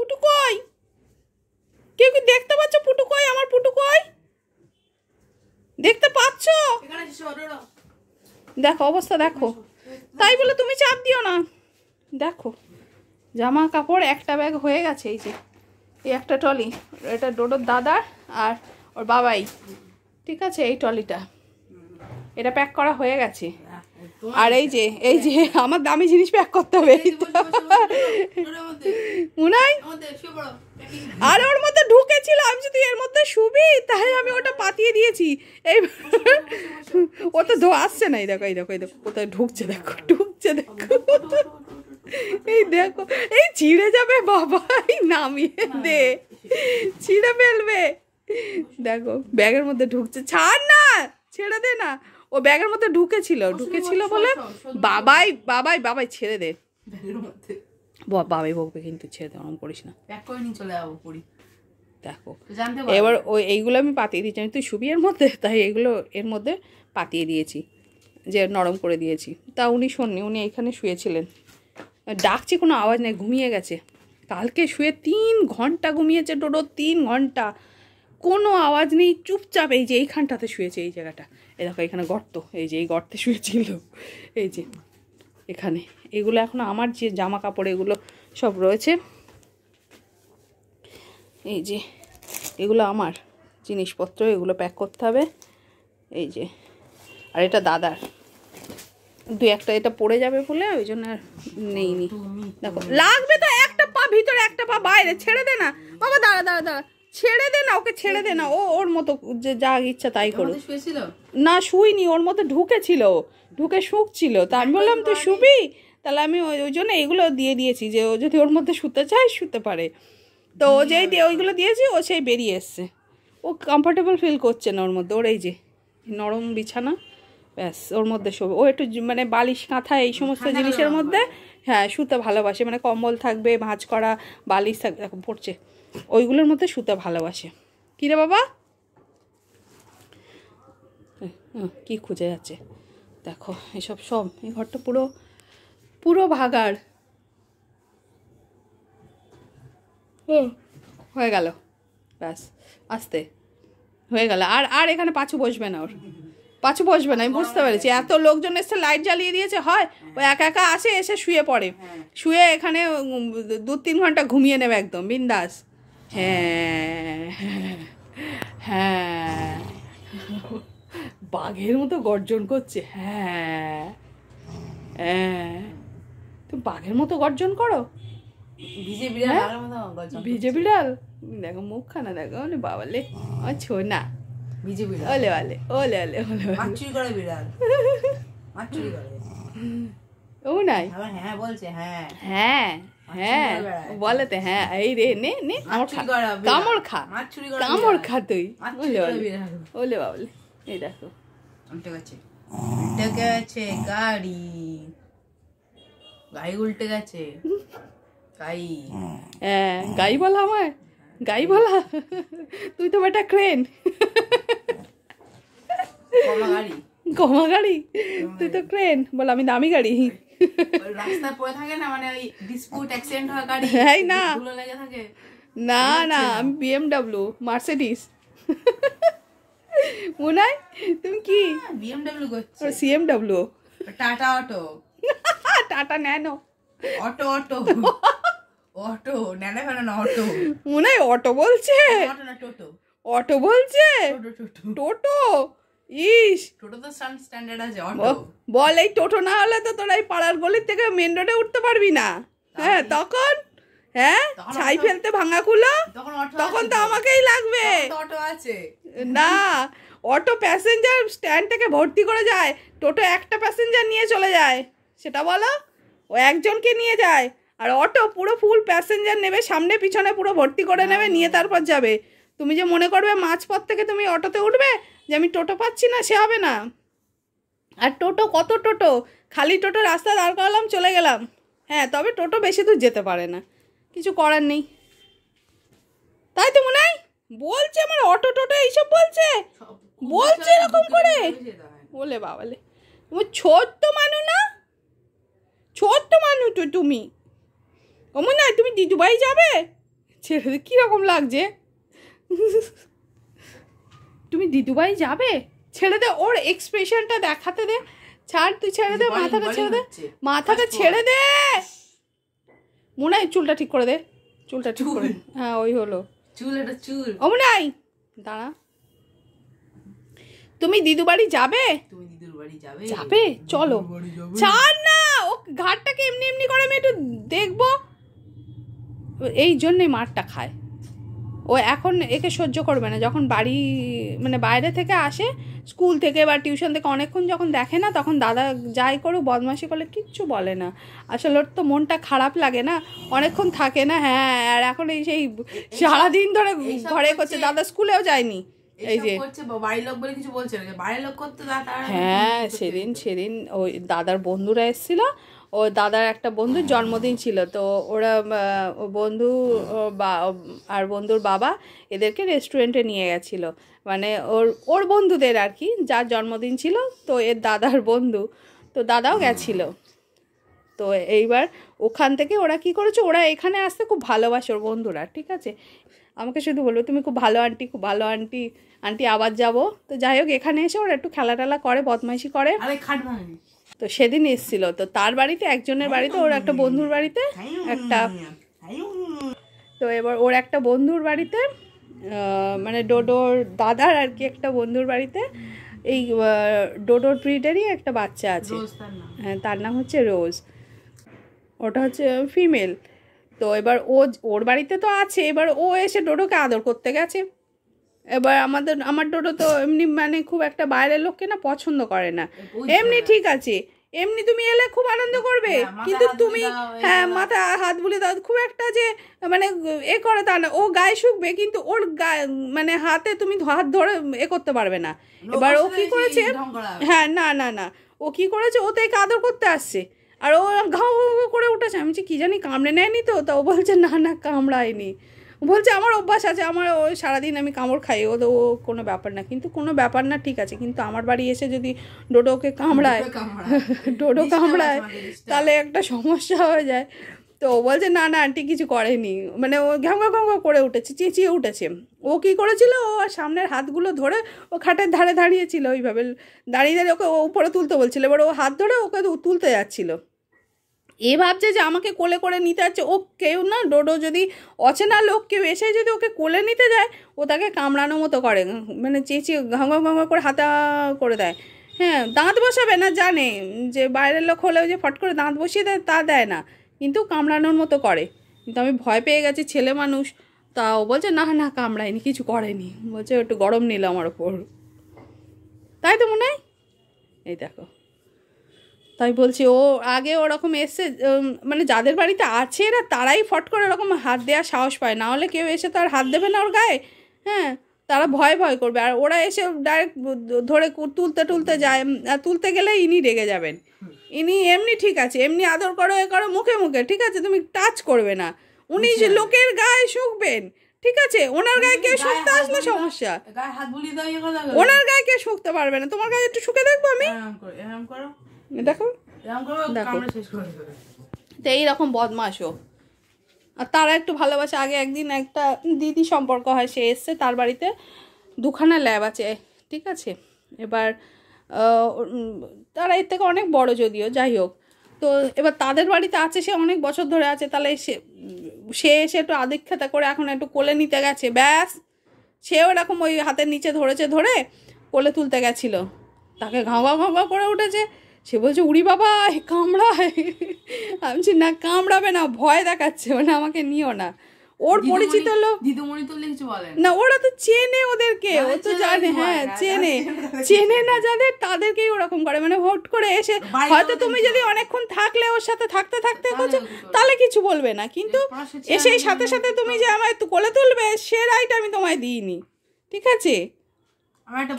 পুটু কই? কেউ কি দেখতে পাচ্ছ পুটু কই? আমার পুটু কই? দেখতে পাচ্ছ? দেখো অবস্থা দেখো। তাই বলে তুমি চাপ দিও না। দেখো জামা কাপড় একটা ব্যাগ হয়ে গেছে। এই যে এই একটা ট্রলি, এটা ডোডোর দাদার আর ওর বাবাই, ঠিক আছে? এই ট্রলিটা এটা প্যাক করা হয়ে গেছে। আর এই যে আমার দামি জিনিস প্যাক করতে হবে মুনাই। আর ওর মধ্যে ঢুকেছিল, আমি যদি এর মধ্যে শুবি তাই আমি ওটা পাতিয়ে দিয়েছি। এই ও তো আসছে না। এই দেখো এই দেখো এই দেখো কোথায় ঢুকছে, দেখো ঢুকছে দেখো। এই দেখো এই ছিঁড়ে যাবে বাবা, এই নামিয়ে দে, ছিঁড়ে ফেলবে। দেখো ব্যাগের মধ্যে ঢুকছে, ছাড় না, ছেড়ে দে না। ও ব্যাগের মধ্যে ঢুকেছিল বলে বাবাই ছেড়ে দে। বাবাই বকবে কিন্তু, ছেড়ে দে, ওরকম করিস না। দেখো এবার ওই এইগুলো আমি পাতিয়ে দিয়েছি, আমি তুই শুবি এর মধ্যে, তাই এগুলো এর মধ্যে পাতিয়ে দিয়েছি, যে নরম করে দিয়েছি। তা উনি শোননি, উনি এইখানে শুয়েছিলেন। ডাকছি কোনো আওয়াজ নেই, ঘুমিয়ে গেছে। কালকে শুয়ে 3 ঘন্টা ঘুমিয়েছে ডোডো, 3 ঘন্টা, কোনো আওয়াজ নেই, চুপচাপ। এই যে এইখানটাতে শুয়েছে, এই জায়গাটা, এই দেখো এখানে গর্ত, এই যে এই গর্তে শুয়েছিল, এই যে এখানে। এগুলো এখন আমার যে জামা কাপড় এগুলো সব রয়েছে, এই যে এগুলো আমার জিনিসপত্র, এগুলো প্যাক করতে হবে। এই যে আর এটা দাদার, 2-1টা এটা পড়ে যাবে বলে ওই জন্য আর নেইনি। দেখো লাগবে তো, একটা পা ভিতরে একটা পা বাইরে, ছেড়ে দে না বাবা, দাঁড়া ছেড়ে দে না, ওকে ছেড়ে দে না। ওর মতো যে যা ইচ্ছা তাই করো। না শুইনি, ওর মধ্যে ঢুকে শুকছিল। তা আমি বললাম তুই শুবি, তাহলে আমি ওই জন্য এগুলো দিয়ে দিয়েছি, যে ও যদি ওর মধ্যে শুতে চায় শুতে পারে। তো ও যেই ওইগুলো দিয়েছি, ও সেই বেরিয়ে এসছে। ও কমফোর্টেবল ফিল করছে না ওর মধ্যে। ওর এই যে নরম বিছানা, ব্যাস ওর মধ্যে শোবে। ও একটু মানে বালিশ কাঁথা এই সমস্ত জিনিসের মধ্যে, হ্যাঁ, শুতে ভালোবাসে। মানে কম্বল থাকবে, ভাঁজ করা বালিশ থাকবে, এখন পড়ছে, ওইগুলোর মধ্যে শুতে ভালোবাসে। কী রে বাবা, কি খুঁজে যাচ্ছে দেখো। এসব সব, এই ঘরটা পুরো ভাগাড় হয়ে গেল, ব্যাস আস্তে হয়ে গেল। আর এখানে পাঁচু বসবে না, ওর পাঁচু বসবে না, আমি বুঝতে পেরেছি। এত লোকজন এসে লাইট জ্বালিয়ে দিয়েছে, হয় ও একা আসে, এসে শুয়ে পড়ে, শুয়ে এখানে 2-3 ঘন্টা ঘুমিয়ে নেবে একদম বিন্দাস। হ্যাঁ বাঘের মতো গর্জন করছে। হ্যাঁ তুমি বাঘের মতো গর্জন করো। ভিজে বিড়াল, দেখো মুখখানা দেখো, বাবালে ছো না, ওলে ওলে ওলে ওলে ওলে ও নাই, হ্যাঁ বলছে, হ্যাঁ বলেতে, হ্যাঁ এই রে নে কামড় খা তুই, ওলে বাবলে। এই দেখো উল্টে গেছে গাই উল্টে গেছে, গাই বলা আমায়, গাই বলা, তুই তো বেটা ক্রেন, কমা গাড়ি, তুই তো ক্রেন বল, আমি দামি গাড়ি। রাস্তায় পড়ে থাকে না, মানে ওই ডিসপুট অ্যাক্সিডেন্ট হয় গাড়ি, এই না ধুলো লেগে থাকে। না আমি BMW মার্সিডিজ। মুনাই তুমি কি BMW করছো? CMW, Tata auto, Tata Nano, auto Nano ফেনো অটো, মুনাই অটো বলছে, অটো বলছে, টোটো। ইস টোটো তো স্ট্যান্ডার্ড আছে, অটো বল। এই টোটো না হলে তো তোরা এই পাড়ার গলির থেকে মেন রোডে উঠতে পারবি না। হ্যাঁ তখন, হ্যাঁ ছাই ফেলতে ভাঙা খুলো, তখন তো আমাকেই লাগবে। অটো আছে না, অটো প্যাসেঞ্জার স্ট্যান্ড থেকে ভর্তি করে যায়, টোটো একটা প্যাসেঞ্জার নিয়ে চলে যায়, সেটা বলো। ও একজনকে নিয়ে যায়, আর অটো পুরো ফুল প্যাসেঞ্জার নেবে, সামনে পিছনে পুরো ভর্তি করে নেবে, নিয়ে তারপর যাবে। তুমি যে মনে করবে মাঝপথ থেকে তুমি অটোতে উঠবে যে আমি টোটো পাচ্ছি না, সে হবে না। আর টোটো কত টোটো, খালি টোটো রাস্তা দাঁড় করালাম চলে গেলাম। হ্যাঁ তবে টোটো বেশি দূর যেতে পারে না, কিছু করার নেই। তাই তো মনে হয় বলছে, আমার অটো টোটো এইসব বলছে এরকম করে, বলে বাবালে তুমি ছোট্ট মানুষ না, ছোট্ট মানুষ তো তুমি। ও মনে হয় তুমি দুবাই যাবে, ছেড়ে দে, কীরকম লাগছে? তুমি দিদুবাড়ি যাবে? ছেড়ে দে, ওর এক্সপ্রেশনটা দেখাতে দে। ছাড়, তুই ছেড়ে দে, মাথাটা ছেড়ে দে, মাথাটা ছেড়ে দে। মনে হয় চুলটা ঠিক করে দে, চুলটা ঠিক করে। হ্যাঁ ওই হলো চুল, এটা চুল। ও মনে হয় দাঁড়া, তুমি দিদু বাড়ি যাবে? তুমি দিদুর বাড়ি যাবে? যাবে, চলো। ছাড় না, ও ঘাটটাকে এমনি এমনি করে আমি একটু দেখবো। এই জন্যই মারটা খায় ও। এখন একে সহ্য করবে না, যখন বাড়ি মানে বাইরে থেকে আসে, স্কুল থেকে বা টিউশন থেকে অনেকক্ষণ যখন দেখে না, তখন দাদা যাই করুক বদমাশি করলে কিচ্ছু বলে না। আসলে ওর তো মনটা খারাপ লাগে না, অনেকক্ষণ থাকে না। হ্যাঁ, আর এখন এই সেই সারাদিন ধরে ঘরে করছে, দাদা স্কুলেও যায়নি। এই যে বাড়ির লোক বলে কিছু বলছে না, বাইরের লোক করতে দাদা। হ্যাঁ, সেদিন ওই দাদার বন্ধুরা এসেছিল, ও দাদার একটা বন্ধুর জন্মদিন ছিল, তো ওরা বন্ধু আর বন্ধুর বাবা এদেরকে রেস্টুরেন্টে নিয়ে গেছিলো, মানে ওর বন্ধুদের আর কি, যার জন্মদিন ছিল, তো এর দাদার বন্ধু, তো দাদাও গেছিলো। তো এইবার ওখান থেকে ওরা কি করেছে, ওরা এখানে আসতে খুব ভালোবাসে ওর বন্ধুরা, ঠিক আছে। আমাকে শুধু বললো তুমি খুব ভালো আন্টি, খুব ভালো আন্টি, আন্টি আবার যাবো। তো যাই হোক, এখানে এসে ওরা একটু খেলা টেলা করে, বদমাইশি করে। তো সেদিন এসেছিল, তো তার বাড়িতে, একজনের বাড়িতে, ওর একটা বন্ধুর বাড়িতে একটা, তো এবার ওর একটা বন্ধুর বাড়িতে, মানে ডোডোর দাদার আর কি একটা বন্ধুর বাড়িতে, এই ডোডোর ব্রিডেরই একটা বাচ্চা আছে। হ্যাঁ, তার নাম হচ্ছে রোজ, ওটা হচ্ছে ফিমেল। তো এবার ওর বাড়িতে তো আছে, এবার ও এসে ডোডোকে আদর করতে গেছে। এবার আমার ডোডো তো এমনি মানে খুব একটা বাইরের লোককে না পছন্দ করে না। এমনি ঠিক আছে, এমনি তুমি এলে খুব আনন্দ করবে, কিন্তু তুমি হ্যাঁ মাথা হাত বুলিয়ে দাও, খুব একটা যে মানে এ করে তা না। ও গায়ে শুকবে, কিন্তু ওর গায়ে মানে হাতে তুমি হাত ধরে এ করতে পারবে না। এবার ও কি করেছে, হ্যাঁ না ও কি করেছে, ও তো একে আদর করতে আসছে, আর ও ঘাউ করে উঠেছে। আমি কি জানি কামড়ে নেয়নি তো, তা ও বলছে না কামড়ায়নি, বলছে আমার অভ্যাস আছে, আমার ওই সারাদিন আমি কামড় খাই, ও কোনো ব্যাপার না। কিন্তু কোনো ব্যাপার না, ঠিক আছে, কিন্তু আমার বাড়ি এসে যদি ডোডোকে কামড়ায়, ডোডো কামড়ায়, তাহলে একটা সমস্যা হয়ে যায়। তো ও বলছে না আন্টি কিছু করেনি, মানে ও ঘাঙ্গা করে উঠেছে, চেঁচিয়ে উঠেছে। ও কী করেছিল, ও সামনের হাতগুলো ধরে ও খাটের ধারে দাঁড়িয়েছিল, ওইভাবে দাঁড়িয়ে ওকে উপরে তুলতে বলছিল। এবার ও হাত ধরে ওকে তুলতে যাচ্ছিল। এ ভাবছে যে আমাকে কোলে করে নিতে যাচ্ছে। ও কেউ না, ডোডো যদি অচেনা লোক কেউ এসে যদি ওকে কোলে নিতে যায়, ও তাকে কামড়ানোর মতো করে, মানে চেঁচিয়ে ঘাঙ্গা করে হাতা করে দেয়। হ্যাঁ, দাঁত বসাবে না, জানে যে বাইরের লোক হলেও যে ফট করে দাঁত বসিয়ে দেয় তা দেয় না, কিন্তু কামড়ানোর মতো করে। কিন্তু আমি ভয় পেয়ে গেছি, ছেলে মানুষ। তা ও বলছে না কামড়ায়নি, কিছু করেনি, বলছে একটু গরম নিল আমার ওপর, তাই তো মনে হয়। এই দেখো, তাই বলছি, ও আগে ওরকম এসে মানে যাদের বাড়িতে আছে এরা, তারাই ফট করে ওরকম হাত দেওয়ার সাহস পায়, না হলে কেউ এসে তো আর হাত দেবে না ওর গায়ে। হ্যাঁ, তারা ভয় করবে, আর ওরা এসে ডাইরেক্ট ধরে তুলতে যায়, আর তুলতে গেলে ইনি রেগে যাবেন। ইনি এমনি ঠিক আছে, এমনি আদর করো, এ করো মুখে ঠিক আছে, তুমি টাচ করবে না। উনি যে লোকের গায়ে শুকবেন, ঠিক আছে, ওনার গায়ে কেউ শুকতে আসলে সমস্যা, ওনার গায়ে কেউ শুকতে পারবে না। তোমার গায়ে একটু শুকে দেখবো আমি, দেখো তো এইরকম বদমাশও। আর তারা একটু ভালোবাসে। আগে একদিন একটা দিদি সম্পর্ক হয়, সে এসছে, তার বাড়িতে দুখানা ল্যাব আছে, ঠিক আছে। এবার তারা এর থেকে অনেক বড় যদিও, যাই হোক। তো এবার তাদের বাড়িতে আছে, সে অনেক বছর ধরে আছে, তাহলে সে এসে একটু আদিক্ষেতা করে এখন একটু কোলে নিতে গেছে, ব্যাস সেও এরকম ওই হাতের নিচে ধরে কোলে তুলতে গেছিলো, তাকে ঘাঁঘা করে উঠেছে। সে বলছে উড়ি বাবা কামড়ায়। আমি বলছি না কামড়াবে না, ভয় দেখাচ্ছে, মানে আমাকে নিও না। ওর পরিচিত লোক দিদিমণি তো কিছু বলে না, ওরা তো চেনে ওদেরকে, ও তো জানে, হ্যাঁ চেনে না যাদের, তাদেরকেই ওরকম করে, মানে হট করে এসে হয়তো তুমি যদি অনেকক্ষণ থাকলে ওর সাথে থাকতে করছো, তাহলে কিছু বলবে না, কিন্তু এসে সাথে তুমি যে আমায় কোলে তুলবে, সে রাইট আমি তোমায় দিইনি, ঠিক আছে।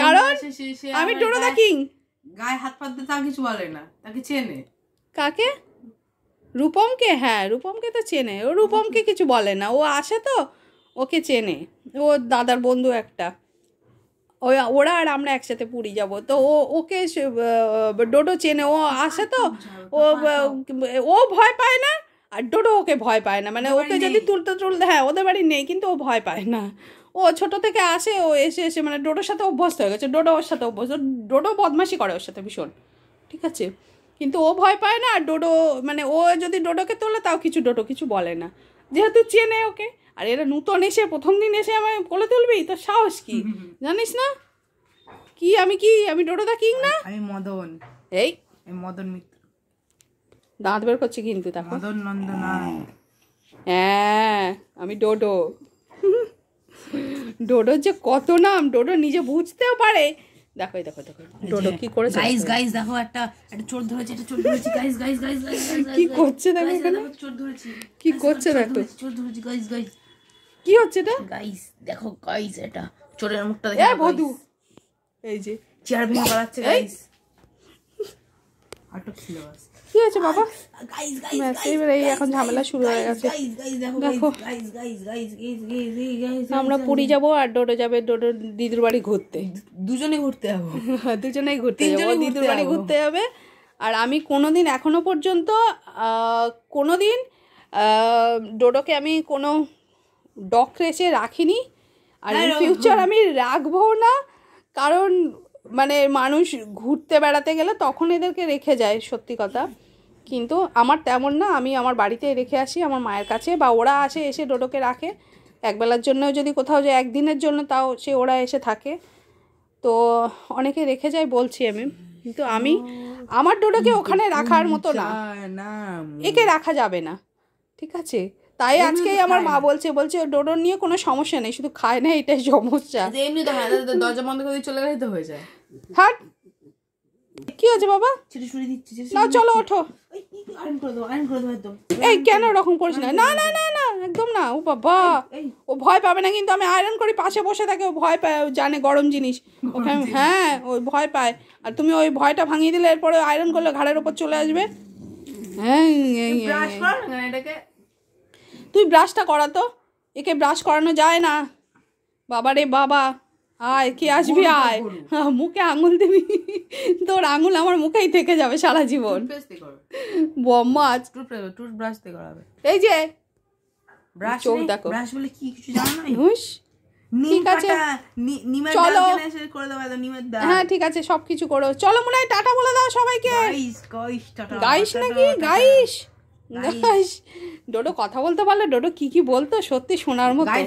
কারণ আমি ডোডো দা কিং, গায়ে হাত পাততে তা কিছু বলে না, তাকে চেনে। কাকে? রূপমকে? হ্যাঁ, রূপমকে তো চেনে, ও রূপমকে কিছু বলে না, ও আসে তো ওকে চেনে, ও দাদার বন্ধু একটা, ওরা আর আমরা একসাথে পুরী যাব, তো ওকে ডোডো চেনে, ও আসে তো ও ভয় পায় না, আর ডোডো ওকে ভয় পায় না, মানে ওকে যদি তুলতে হ্যাঁ ওদের বাড়ি নেই কিন্তু ও ভয় পায় না। ও ছোট থেকে আসে, ও এসে এসে মানে ডোডোর সাথে অভ্যস্ত হয়ে গেছে, ডোডো ওর সাথে অভ্যস্ত, ডোডো বদমাশি করে ওর সাথে ভীষণ, ঠিক আছে, কিন্তু ও ভয় পায় না। আর ডোডো মানে ও যদি ডোডোকে তোলে তাও ডোডো কিছু বলে না, যেহেতু চেনে ওকে। আর এরা নূতন এসে প্রথম দিন এসে আমায় কোলে তুলবি, তোর সাহস কি জানিস না? আমি ডোডো দা কিং না, আমি মদন, এই মদন মিত্র, দাঁত বের করছি কিন্তু দেখো, মদন নন্দনা। হ্যাঁ আমি ডোডো। ডোডোর যে কত নাম, ডোডো নিজে বুঝতেও পারে। দেখো দেখো দেখো ডোডো কি করেছে, গাইস দেখো একটা চোর ধরেছে, গাইস কি করছে দেখো এখানে, চোর ধরেছি, কি করছে দেখো, চোর ধরেছি গাইস কি হচ্ছে এটা গাইস দেখো গাইস, এটা চোরের মুখটা দেখো, বধু এই যে চেয়ার ভেঙে পালাচ্ছে গাইস, আটক ছিল বাস। কি হয়েছে বাবা? গাইস এই এখন ঝামেলা শুরু হয়ে গেছে। দেখো আমরা পুরী যাবো আর ডোডো যাবে ডোডোর দিদির বাড়ি ঘুরতে, দুজনে ঘুরতে যাবো, দুজনেই ঘুরতে যাবো, দিদির বাড়ি ঘুরতে যাবে। আর আমি কোনোদিন এখনো পর্যন্ত কোনোদিন ডোডোকে আমি কোনো ডগ রেসে রাখিনি, আর ইন ফিউচার আমি রাখবো না, কারণ মানে মানুষ ঘুরতে বেড়াতে গেলে তখন এদেরকে রেখে যায়, সত্যি কথা। কিন্তু আমার তেমন না, আমি আমার বাড়িতেই রেখে আসি আমার মায়ের কাছে, বা ওরা আসে এসে ডোডোকে রাখে একবেলার জন্য, যদি কোথাও যায় একদিনের জন্য তাও সে ওরা এসে থাকে, তো অনেকে রেখে যায় বলছি আমি, কিন্তু আমি আমার ডোডোকে ওখানে রাখার মতো না, একে রাখা যাবে না, ঠিক আছে। তাই আজকেই আমার মা বলছে ডোডোর নিয়ে কোনো সমস্যা নেই, শুধু খায় না এটাই সমস্যা। এমনি তো দরজা বন্ধ করে চলে গেলে তো হয়ে যায়। হাট, কি হয়েছে বাবা? না চলো ওঠো, এই কেন ওরকম করিস না, না না না না একদম না, ও বাবা ও ভয় পাবে না, কিন্তু আমি আয়রন করি পাশে বসে থাকে, ও ভয় পায়, জানে গরম জিনিস ওখানে, হ্যাঁ ওই ভয় পায়। আর তুমি ওই ভয়টা ভাঙিয়ে দিলে এরপরে আয়রন করলে ঘাড়ের ওপর চলে আসবে। হ্যাঁ তুই ব্রাশটা করা তো, একে ব্রাশ করানো যায় না, বাবা রে বাবা, আয় কে আসবি আয়, মুখে আঙুল দিবি, তোর আঙুল আমার মুখেই থেকে যাবে সারা জীবন, বম্মাজ। টুথব্রাশ দিয়ে করাবে, এই যে ব্রাশ, চোখ দেখো, ব্রাশ বলে কি কিছু জানো না? ঠিক আছে চলো, হ্যাঁ ঠিক আছে সবকিছু করো, চলো মনে হয় টাটা বলে দাও সবাইকে। গাইস নাকি গাইস, ডোডো কথা বলতে পারলে, ডোডো কি বলতো সত্যি শোনার মতো।